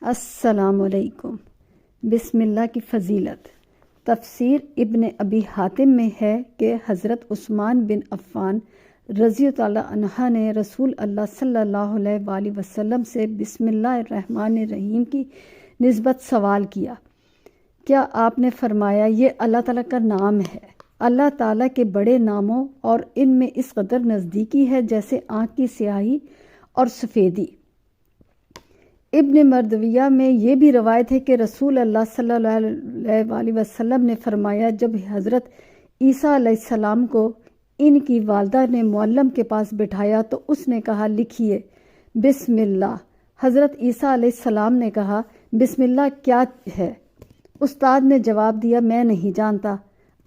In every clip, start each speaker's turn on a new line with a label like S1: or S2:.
S1: السلام علیکم۔ بسم اللہ کی فضیلت۔ تفسیر ابن ابی حاتم میں ہے کہ حضرت عثمان بن عفان رضی اللہ عنہ نے رسول اللہ صلی اللہ علیہ وآلہ وسلم سے بسم اللہ الرحمن الرحیم کی نسبت سوال کیا۔ کیا آپ نے فرمایا یہ اللہ تعالیٰ کا نام ہے؟ اللہ تعالیٰ کے بڑے ناموں اور ان میں اس قدر نزدیکی ہے جیسے آنکھ کی سیاہی اور سفیدی۔ ابن مردویہ میں یہ بھی روایت ہے کہ رسول اللہ صلی اللہ علیہ وآلہ وسلم نے فرمایا جب حضرت عیسیٰ علیہ السلام کو ان کی والدہ نے معلم کے پاس بٹھایا تو اس نے کہا لکھیے بسم اللہ۔ حضرت عیسیٰ علیہ السلام نے کہا بسم اللہ کیا ہے؟ استاد نے جواب دیا میں نہیں جانتا۔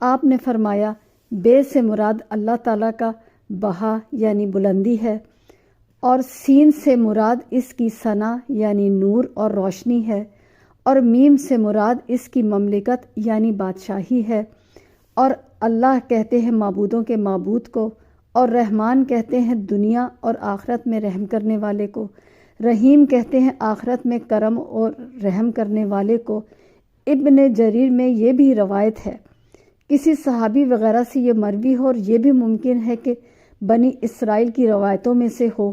S1: آپ نے فرمایا بے سے مراد اللہ تعالیٰ کا بہا یعنی بلندی ہے، اور سین سے مراد اس کی ثنا یعنی نور اور روشنی ہے، اور میم سے مراد اس کی مملکت یعنی بادشاہی ہے، اور اللہ کہتے ہیں معبودوں کے معبود کو، اور رحمان کہتے ہیں دنیا اور آخرت میں رحم کرنے والے کو، رحیم کہتے ہیں آخرت میں کرم اور رحم کرنے والے کو۔ ابن جریر میں یہ بھی روایت ہے، کسی صحابی وغیرہ سے یہ مروی ہو، اور یہ بھی ممکن ہے کہ بنی اسرائیل کی روایتوں میں سے ہو۔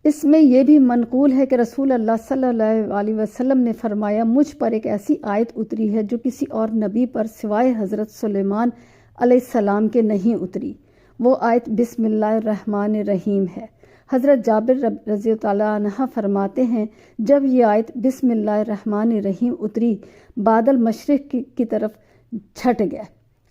S1: اس میں یہ بھی منقول ہے کہ رسول اللہ صلی اللہ علیہ وسلم نے فرمایا مجھ پر ایک ایسی آیت اتری ہے جو کسی اور نبی پر سوائے حضرت سلیمان علیہ السلام کے نہیں اتری۔ وہ آیت بسم اللہ الرحمن الرحیم ہے۔ حضرت جابر رضی اللہ عنہ فرماتے ہیں جب یہ آیت بسم اللہ الرحمن الرحیم اتری بادل مشرق کی طرف چھٹ گئے،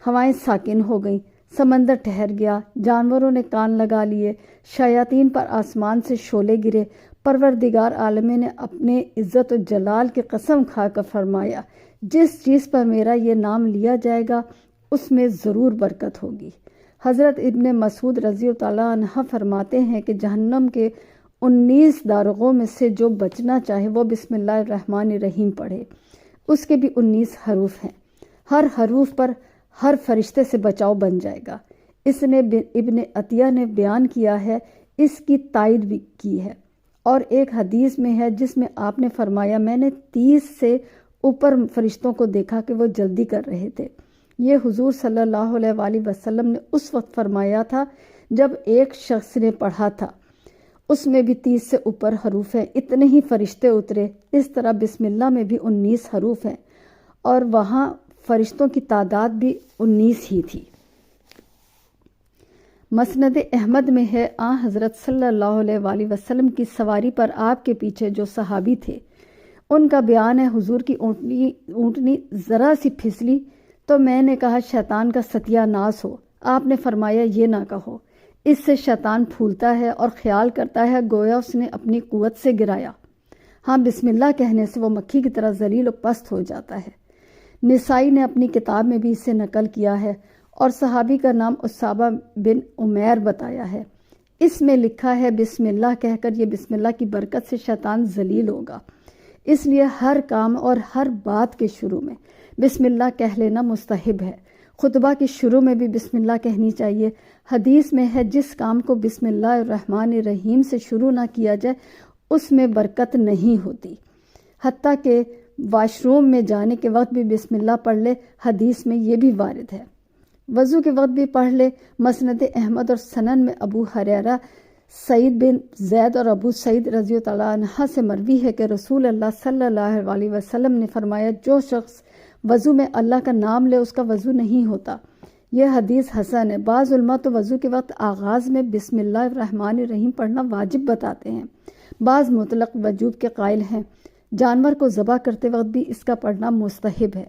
S1: ہوائیں ساکن ہو گئیں، سمندر ٹھہر گیا، جانوروں نے کان لگا لیے، شیاطین پر آسمان سے شعلے گرے۔ پروردگار عالم نے اپنے عزت و جلال کی قسم کھا کر فرمایا جس چیز پر میرا یہ نام لیا جائے گا اس میں ضرور برکت ہوگی۔ حضرت ابن مسعود رضی اللہ عنہ فرماتے ہیں کہ جہنم کے 19 داروغوں میں سے جو بچنا چاہے وہ بسم اللہ الرحمن الرحیم پڑھے۔ اس کے بھی 19 حروف ہیں، ہر حروف پر ہر فرشتے سے بچاؤ بن جائے گا۔ اس نے ابن عطیہ نے بیان کیا ہے، اس کی تائید بھی کی ہے، اور ایک حدیث میں ہے جس میں آپ نے فرمایا میں نے 30 سے اوپر فرشتوں کو دیکھا کہ وہ جلدی کر رہے تھے۔ یہ حضور صلی اللہ علیہ وآلہ وسلم نے اس وقت فرمایا تھا جب ایک شخص نے پڑھا تھا، اس میں بھی 30 سے اوپر حروف ہیں، اتنے ہی فرشتے اترے۔ اس طرح بسم اللہ میں بھی 19 حروف ہیں، اور وہاں فرشتوں کی تعداد بھی 19 ہی تھی۔ مسند احمد میں ہے حضرت صلی اللہ علیہ وآلہ وسلم کی سواری پر آپ کے پیچھے جو صحابی تھے ان کا بیان ہے حضور کی اونٹنی ذرا سی پھسلی تو میں نے کہا شیطان کا ستیہ ناس ہو۔ آپ نے فرمایا یہ نہ کہو، اس سے شیطان پھولتا ہے اور خیال کرتا ہے گویا اس نے اپنی قوت سے گرایا۔ ہاں بسم اللہ کہنے سے وہ مکھی کی طرح ذلیل و پست ہو جاتا ہے۔ نسائی نے اپنی کتاب میں بھی اسے نقل کیا ہے، اور صحابی کا نام اسامہ بن عمیر بتایا ہے۔ اس میں لکھا ہے بسم اللہ کہہ کر یہ بسم اللہ کی برکت سے شیطان ذلیل ہوگا۔ اس لیے ہر کام اور ہر بات کے شروع میں بسم اللہ کہہ لینا مستحب ہے۔ خطبہ کی شروع میں بھی بسم اللہ کہنی چاہیے۔ حدیث میں ہے جس کام کو بسم اللہ الرحمن الرحیم سے شروع نہ کیا جائے اس میں برکت نہیں ہوتی، حتیٰ کہ واش روم میں جانے کے وقت بھی بسم اللہ پڑھ لے، حدیث میں یہ بھی وارد ہے۔ وضو کے وقت بھی پڑھ لے۔ مسند احمد اور سنن میں ابو ہریرہ، سعید بن زید اور ابو سعید رضی اللہ عنہ سے مروی ہے کہ رسول اللہ صلی اللہ علیہ وسلم نے فرمایا جو شخص وضو میں اللہ کا نام لے اس کا وضو نہیں ہوتا۔ یہ حدیث حسن ہے۔ بعض علماء تو وضو کے وقت آغاز میں بسم اللہ الرحمن الرحیم پڑھنا واجب بتاتے ہیں، بعض مطلق وجوب کے قائل ہیں۔ جانور کو ذبح کرتے وقت بھی اس کا پڑھنا مستحب ہے۔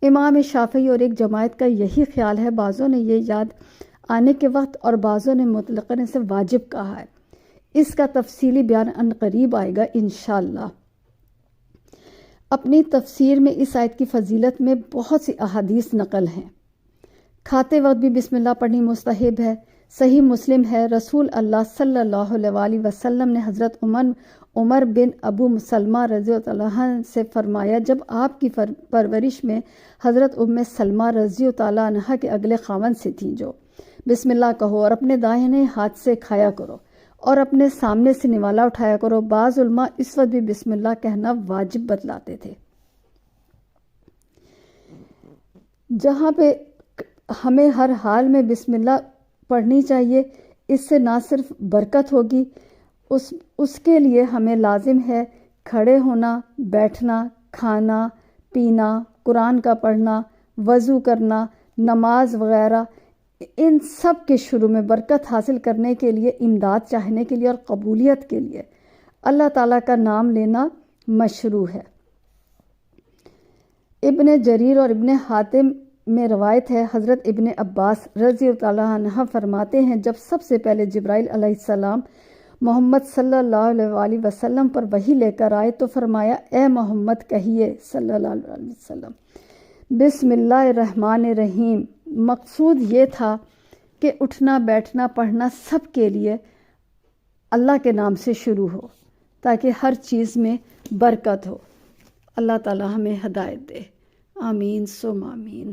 S1: امام شافعی اور ایک جماعت کا یہی خیال ہے، بعضوں نے یہ یاد آنے کے وقت اور بعضوں نے مطلقاً اسے واجب کہا ہے۔ اس کا تفصیلی بیان ان قریب آئے گا انشاءاللہ۔ اپنی تفسیر میں اس آیت کی فضیلت میں بہت سی احادیث نقل ہیں۔ کھاتے وقت بھی بسم اللہ پڑھنی مستحب ہے۔ صحیح مسلم ہے، رسول اللہ صلی اللہ علیہ وسلم نے حضرت عمر بن ابو سلمہ رضی اللہ عنہ سے فرمایا جب آپ کی پرورش میں حضرت ام سلمہ رضی اللہ عنہ کے اگلے خاوند سے تھیں جو بسم اللہ کہو اور اپنے دائیں ہاتھ سے کھایا کرو اور اپنے سامنے سے نوالا اٹھایا کرو۔ بعض علماء اس وقت بھی بسم اللہ کہنا واجب بتلاتے تھے۔ جہاں پہ ہمیں ہر حال میں بسم اللہ پڑھنی چاہیے، اس سے نہ صرف برکت ہوگی، اس کے لیے ہمیں لازم ہے کھڑے ہونا، بیٹھنا، کھانا، پینا، قرآن کا پڑھنا، وضو کرنا، نماز وغیرہ، ان سب کے شروع میں برکت حاصل کرنے کے لیے، امداد چاہنے کے لیے اور قبولیت کے لیے اللہ تعالیٰ کا نام لینا مشروع ہے۔ ابن جریر اور ابن حاتم میں روایت ہے، حضرت ابن عباس رضی اللہ عنہ فرماتے ہیں، جب سب سے پہلے جبرائیل علیہ السلام محمد صلی اللہ علیہ وسلم پر وحی لے کر آئے تو فرمایا، اے محمد کہیے صلی اللہ علیہ وسلم، بسم اللہ الرحمن الرحیم۔ مقصود یہ تھا کہ اٹھنا، بیٹھنا، پڑھنا سب کے لیے اللہ کے نام سے شروع ہو تاکہ ہر چیز میں برکت ہو۔ اللہ تعالی ہمیں ہدایت دے، آمین ثم آمین۔